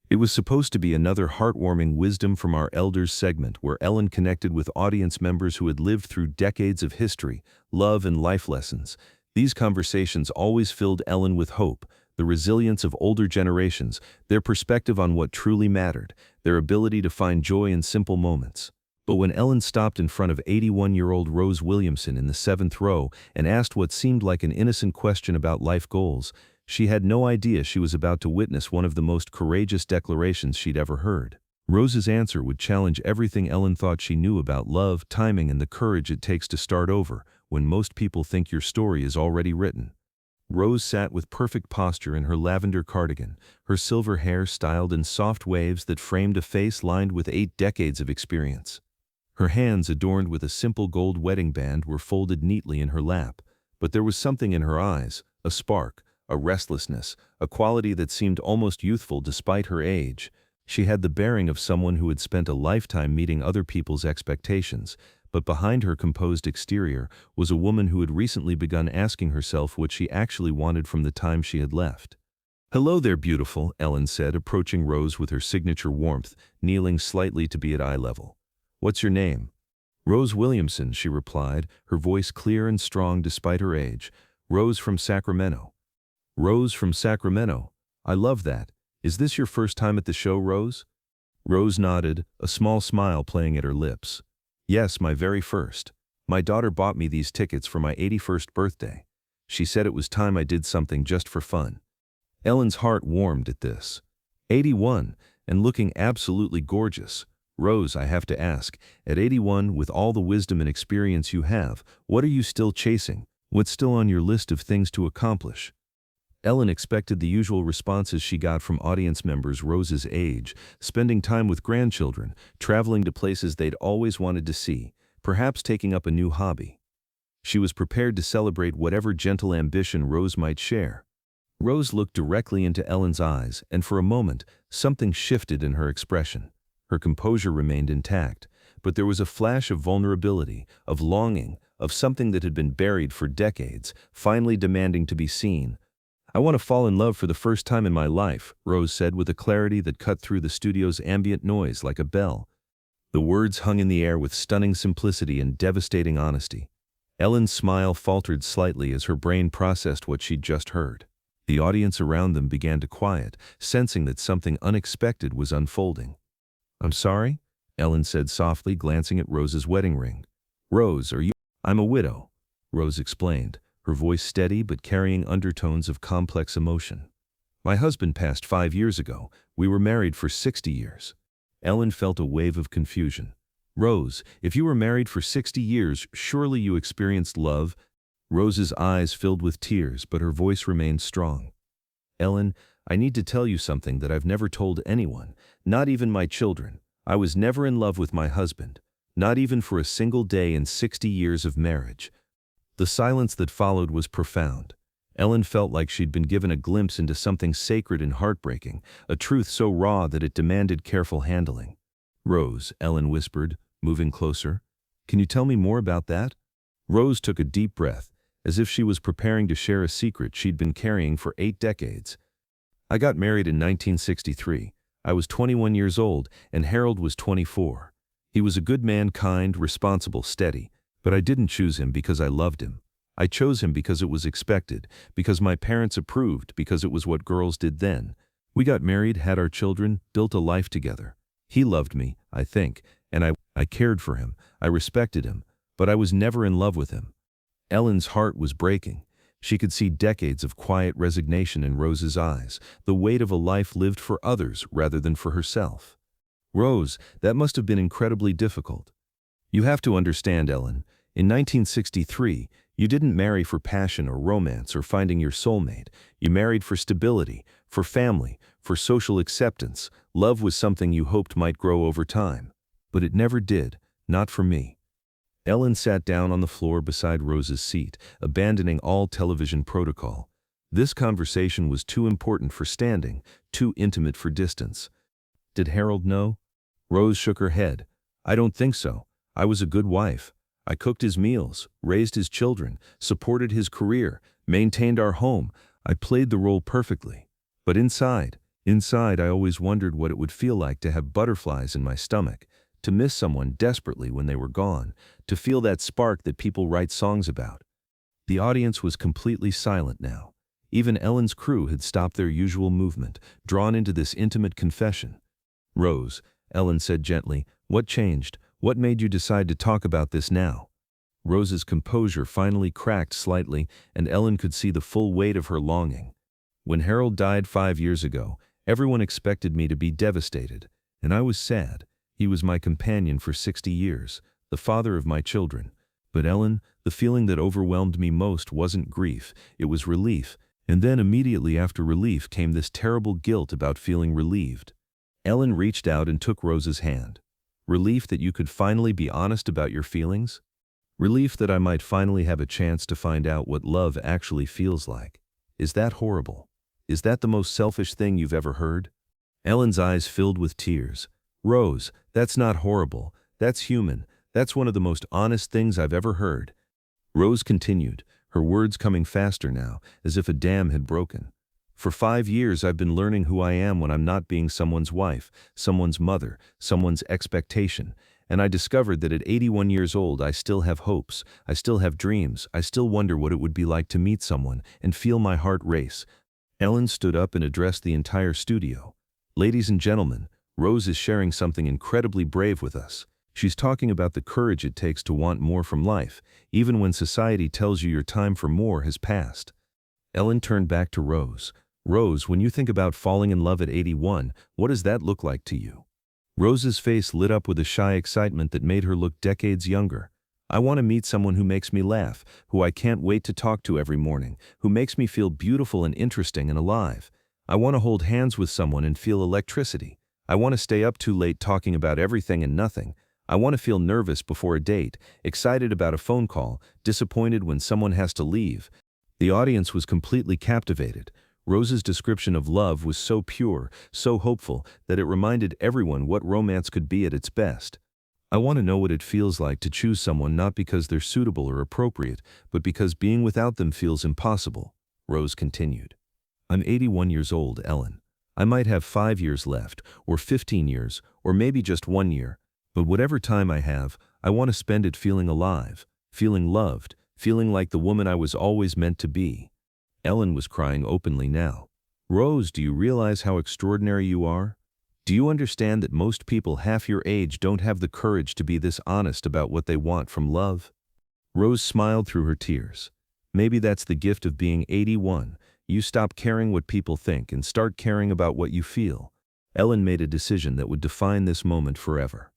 It was supposed to be another heartwarming Wisdom from Our Elders segment where Ellen connected with audience members who had lived through decades of history, love, and life lessons. These conversations always filled Ellen with hope, the resilience of older generations, their perspective on what truly mattered, their ability to find joy in simple moments. But when Ellen stopped in front of 81-year-old Rose Williamson in the seventh row and asked what seemed like an innocent question about life goals, she had no idea she was about to witness one of the most courageous declarations she'd ever heard. Rose's answer would challenge everything Ellen thought she knew about love, timing, and the courage it takes to start over when most people think your story is already written. Rose sat with perfect posture in her lavender cardigan, her silver hair styled in soft waves that framed a face lined with 8 decades of experience. Her hands, adorned with a simple gold wedding band, were folded neatly in her lap, but there was something in her eyes, a spark, a restlessness, a quality that seemed almost youthful despite her age. She had the bearing of someone who had spent a lifetime meeting other people's expectations, but behind her composed exterior was a woman who had recently begun asking herself what she actually wanted from the time she had left. "Hello there, beautiful," Ellen said, approaching Rose with her signature warmth, kneeling slightly to be at eye level. "What's your name?" "Rose Williamson," she replied, her voice clear and strong despite her age. "Rose from Sacramento." "Rose from Sacramento. I love that. Is this your first time at the show, Rose?" Rose nodded, a small smile playing at her lips. "Yes, my very first. My daughter bought me these tickets for my 81st birthday. She said it was time I did something just for fun." Ellen's heart warmed at this. 81, and looking absolutely gorgeous. "Rose, I have to ask, at 81, with all the wisdom and experience you have, what are you still chasing? What's still on your list of things to accomplish?" Ellen expected the usual responses she got from audience members Rose's age, spending time with grandchildren, traveling to places they'd always wanted to see, perhaps taking up a new hobby. She was prepared to celebrate whatever gentle ambition Rose might share. Rose looked directly into Ellen's eyes, and for a moment, something shifted in her expression. Her composure remained intact, but there was a flash of vulnerability, of longing, of something that had been buried for decades, finally demanding to be seen. "I want to fall in love for the first time in my life," Rose said with a clarity that cut through the studio's ambient noise like a bell. The words hung in the air with stunning simplicity and devastating honesty. Ellen's smile faltered slightly as her brain processed what she'd just heard. The audience around them began to quiet, sensing that something unexpected was unfolding. "I'm sorry?" Ellen said softly, glancing at Rose's wedding ring. "Rose, are you—" "I'm a widow," Rose explained, her voice steady but carrying undertones of complex emotion. "My husband passed 5 years ago. We were married for 60 years. Ellen felt a wave of confusion. "Rose, if you were married for 60 years, surely you experienced love?" Rose's eyes filled with tears, but her voice remained strong. "Ellen, I need to tell you something that I've never told anyone, not even my children. I was never in love with my husband, not even for a single day in 60 years of marriage." The silence that followed was profound. Ellen felt like she'd been given a glimpse into something sacred and heartbreaking, a truth so raw that it demanded careful handling. "Rose," Ellen whispered, moving closer. "Can you tell me more about that?" Rose took a deep breath, as if she was preparing to share a secret she'd been carrying for 8 decades. "I got married in 1963. I was 21 years old, and Harold was 24. He was a good man, kind, responsible, steady. But I didn't choose him because I loved him. I chose him because it was expected, because my parents approved, because it was what girls did then. We got married, had our children, built a life together. He loved me, I think, and I cared for him. I respected him, but I was never in love with him." Ellen's heart was breaking. She could see decades of quiet resignation in Rose's eyes, the weight of a life lived for others rather than for herself. "Rose, that must have been incredibly difficult. You have to understand, Ellen, in 1963, you didn't marry for passion or romance or finding your soulmate. You married for stability, for family, for social acceptance. Love was something you hoped might grow over time. But it never did, not for me." Ellen sat down on the floor beside Rose's seat, abandoning all television protocol. This conversation was too important for standing, too intimate for distance. "Did Harold know?" Rose shook her head. "I don't think so. I was a good wife. I cooked his meals, raised his children, supported his career, maintained our home. I played the role perfectly. But inside Inside, I always wondered what it would feel like to have butterflies in my stomach, to miss someone desperately when they were gone, to feel that spark that people write songs about. The audience was completely silent now. Even Ellen's crew had stopped their usual movement, drawn into this intimate confession. "Rose," Ellen said gently, "what changed? What made you decide to talk about this now?" Rose's composure finally cracked slightly, and Ellen could see the full weight of her longing. "When Harold died 5 years ago, everyone expected me to be devastated, and I was sad. He was my companion for 60 years, the father of my children. But Ellen, the feeling that overwhelmed me most wasn't grief, it was relief, and then immediately after relief came this terrible guilt about feeling relieved." Ellen reached out and took Rose's hand. "Relief that you could finally be honest about your feelings? Relief that I might finally have a chance to find out what love actually feels like. Is that horrible? Is that the most selfish thing you've ever heard?" Ellen's eyes filled with tears. "Rose, that's not horrible. That's human. That's one of the most honest things I've ever heard." Rose continued, her words coming faster now, as if a dam had broken. "For 5 years I've been learning who I am when I'm not being someone's wife, someone's mother, someone's expectation. And I discovered that at 81 years old I still have hopes, I still have dreams, I still wonder what it would be like to meet someone and feel my heart race." Ellen stood up and addressed the entire studio. "Ladies and gentlemen, Rose is sharing something incredibly brave with us. She's talking about the courage it takes to want more from life, even when society tells you your time for more has passed." Ellen turned back to Rose. "Rose, when you think about falling in love at 81, what does that look like to you?" Rose's face lit up with a shy excitement that made her look decades younger. "I want to meet someone who makes me laugh, who I can't wait to talk to every morning, who makes me feel beautiful and interesting and alive. I want to hold hands with someone and feel electricity. I want to stay up too late talking about everything and nothing. I want to feel nervous before a date, excited about a phone call, disappointed when someone has to leave." The audience was completely captivated. Rose's description of love was so pure, so hopeful, that it reminded everyone what romance could be at its best. "I want to know what it feels like to choose someone not because they're suitable or appropriate, but because being without them feels impossible," Rose continued. "I'm 81 years old, Ellen. I might have 5 years left, or 15 years, or maybe just 1 year. But whatever time I have, I want to spend it feeling alive, feeling loved, feeling like the woman I was always meant to be." Ellen was crying openly now. "Rose, do you realize how extraordinary you are? Do you understand that most people half your age don't have the courage to be this honest about what they want from love?" Rose smiled through her tears. "Maybe that's the gift of being 81. You stop caring what people think and start caring about what you feel." Ellen made a decision that would define this moment forever.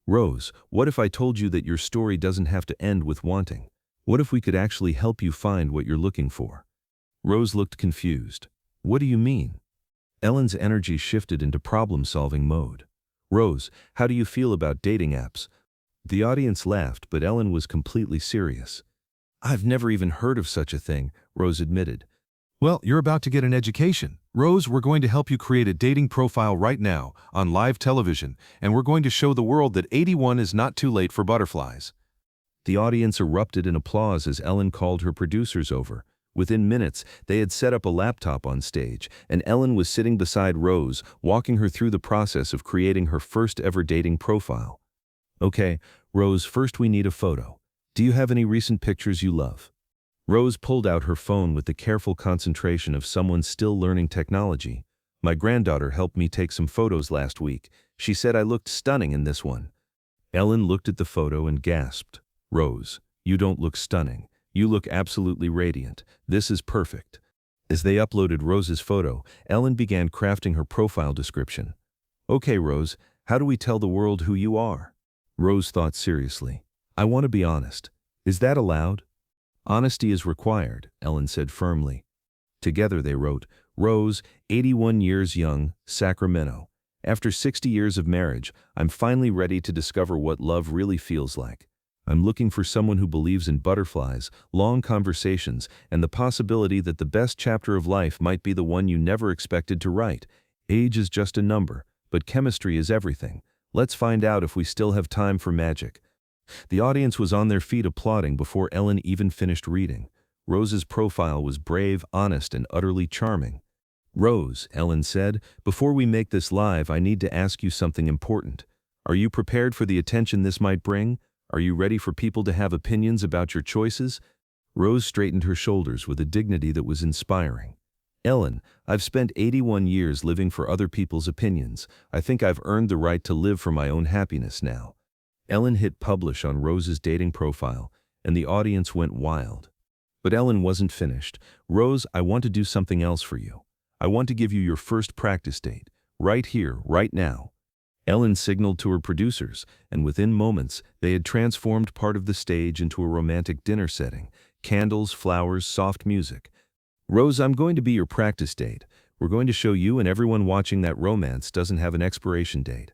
"Rose, what if I told you that your story doesn't have to end with wanting? What if we could actually help you find what you're looking for?" Rose looked confused. "What do you mean?" Ellen's energy shifted into problem-solving mode. "Rose, how do you feel about dating apps?" The audience laughed, but Ellen was completely serious. "I've never even heard of such a thing," Rose admitted. "Well, you're about to get an education. Rose, we're going to help you create a dating profile right now on live television, and we're going to show the world that 81 is not too late for butterflies." The audience erupted in applause as Ellen called her producers over. Within minutes, they had set up a laptop on stage, and Ellen was sitting beside Rose, walking her through the process of creating her first ever dating profile. "Okay, Rose, first we need a photo. Do you have any recent pictures you love?" Rose pulled out her phone with the careful concentration of someone still learning technology. "My granddaughter helped me take some photos last week. She said I looked stunning in this one." Ellen looked at the photo and gasped. "Rose, you don't look stunning. You look absolutely radiant. This is perfect." As they uploaded Rose's photo, Ellen began crafting her profile description. "Okay, Rose, how do we tell the world who you are?" Rose thought seriously. "I want to be honest. Is that allowed?" "Honesty is required," Ellen said firmly. Together they wrote, "Rose, 81 years young, Sacramento. After 60 years of marriage, I'm finally ready to discover what love really feels like. I'm looking for someone who believes in butterflies, long conversations, and the possibility that the best chapter of life might be the one you never expected to write. Age is just a number, but chemistry is everything. Let's find out if we still have time for magic." The audience was on their feet applauding before Ellen even finished reading. Rose's profile was brave, honest, and utterly charming. Rose, Ellen said, before we make this live, I need to ask you something important. Are you prepared for the attention this might bring? Are you ready for people to have opinions about your choices? Rose straightened her shoulders with a dignity that was inspiring. Ellen, I've spent 81 years living for other people's opinions. I think I've earned the right to live for my own happiness now. Ellen hit publish on Rose's dating profile, and the audience went wild. But Ellen wasn't finished. Rose, I want to do something else for you. I want to give you your first practice date, right here, right now. Ellen signaled to her producers, and within moments, they had transformed part of the stage into a romantic dinner setting. Candles, flowers, soft music. Rose, I'm going to be your practice date. We're going to show you and everyone watching that romance doesn't have an expiration date.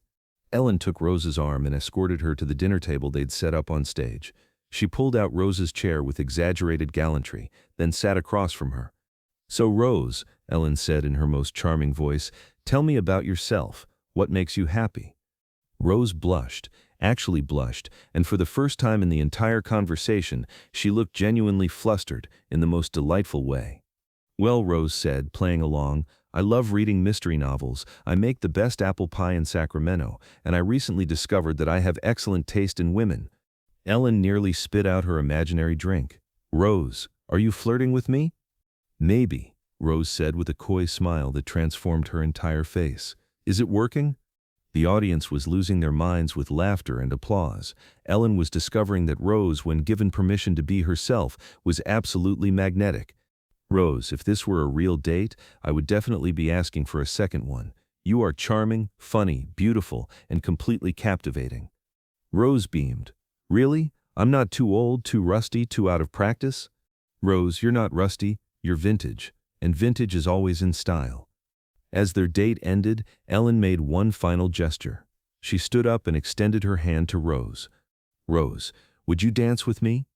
Ellen took Rose's arm and escorted her to the dinner table they'd set up on stage. She pulled out Rose's chair with exaggerated gallantry, then sat across from her. So Rose, Ellen said in her most charming voice, tell me about yourself. What makes you happy? Rose blushed, actually blushed, and for the first time in the entire conversation, she looked genuinely flustered in the most delightful way. Well, Rose said, playing along, I love reading mystery novels, I make the best apple pie in Sacramento, and I recently discovered that I have excellent taste in women. Ellen nearly spit out her imaginary drink. Rose, are you flirting with me? Maybe, Rose said with a coy smile that transformed her entire face. Is it working? The audience was losing their minds with laughter and applause. Ellen was discovering that Rose, when given permission to be herself, was absolutely magnetic. Rose, if this were a real date, I would definitely be asking for a second one. You are charming, funny, beautiful, and completely captivating. Rose beamed. Really? I'm not too old, too rusty, too out of practice? Rose, you're not rusty, you're vintage, and vintage is always in style. As their date ended, Ellen made one final gesture. She stood up and extended her hand to Rose. Rose, would you dance with me?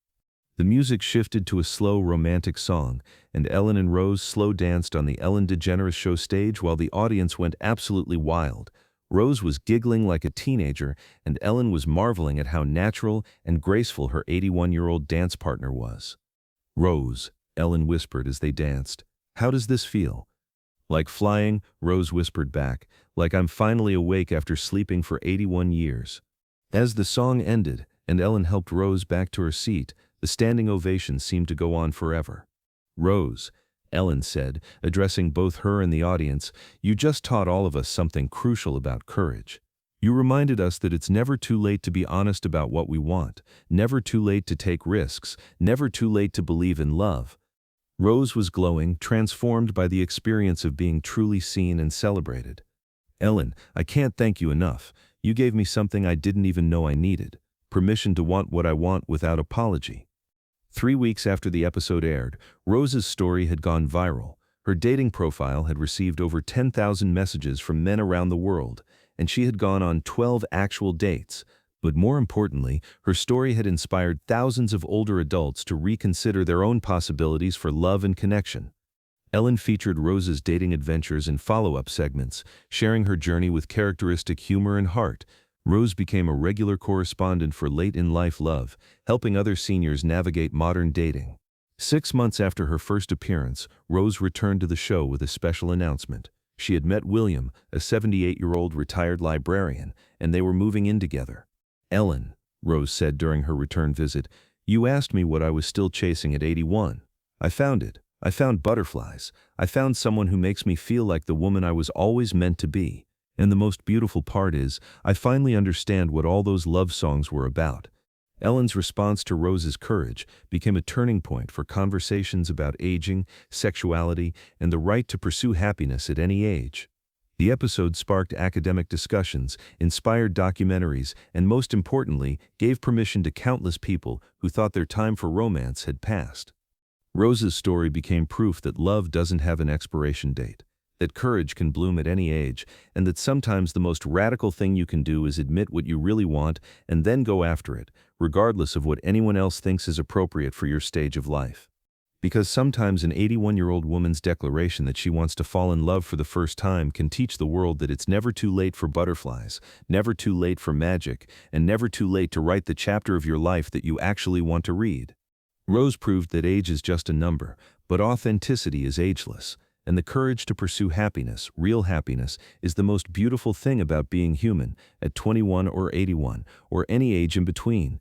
The music shifted to a slow, romantic song, and Ellen and Rose slow danced on the Ellen DeGeneres Show stage while the audience went absolutely wild. Rose was giggling like a teenager, and Ellen was marveling at how natural and graceful her 81-year-old dance partner was. Rose, Ellen whispered as they danced, how does this feel? Like flying, Rose whispered back, like I'm finally awake after sleeping for 81 years. As the song ended, and Ellen helped Rose back to her seat, the standing ovation seemed to go on forever. Rose, Ellen said, addressing both her and the audience, you just taught all of us something crucial about courage. You reminded us that it's never too late to be honest about what we want, never too late to take risks, never too late to believe in love. Rose was glowing, transformed by the experience of being truly seen and celebrated. Ellen, I can't thank you enough. You gave me something I didn't even know I needed. Permission to want what I want without apology. 3 weeks after the episode aired, Rose's story had gone viral. Her dating profile had received over 10,000 messages from men around the world, and she had gone on 12 actual dates. But more importantly, her story had inspired thousands of older adults to reconsider their own possibilities for love and connection. Ellen featured Rose's dating adventures in follow-up segments, sharing her journey with characteristic humor and heart. Rose became a regular correspondent for late-in-life love, helping other seniors navigate modern dating. 6 months after her first appearance, Rose returned to the show with a special announcement. She had met William, a 78-year-old retired librarian, and they were moving in together. Ellen, Rose said during her return visit, you asked me what I was still chasing at 81. I found it. I found butterflies. I found someone who makes me feel like the woman I was always meant to be. And the most beautiful part is, I finally understand what all those love songs were about. Ellen's response to Rose's courage became a turning point for conversations about aging, sexuality, and the right to pursue happiness at any age. The episode sparked academic discussions, inspired documentaries, and most importantly, gave permission to countless people who thought their time for romance had passed. Rose's story became proof that love doesn't have an expiration date, that courage can bloom at any age, and that sometimes the most radical thing you can do is admit what you really want and then go after it, regardless of what anyone else thinks is appropriate for your stage of life. Because sometimes an 81-year-old woman's declaration that she wants to fall in love for the first time can teach the world that it's never too late for butterflies, never too late for magic, and never too late to write the chapter of your life that you actually want to read. Rose proved that age is just a number, but authenticity is ageless. and the courage to pursue happiness, real happiness, is the most beautiful thing about being human, at 21 or 81, or any age in between.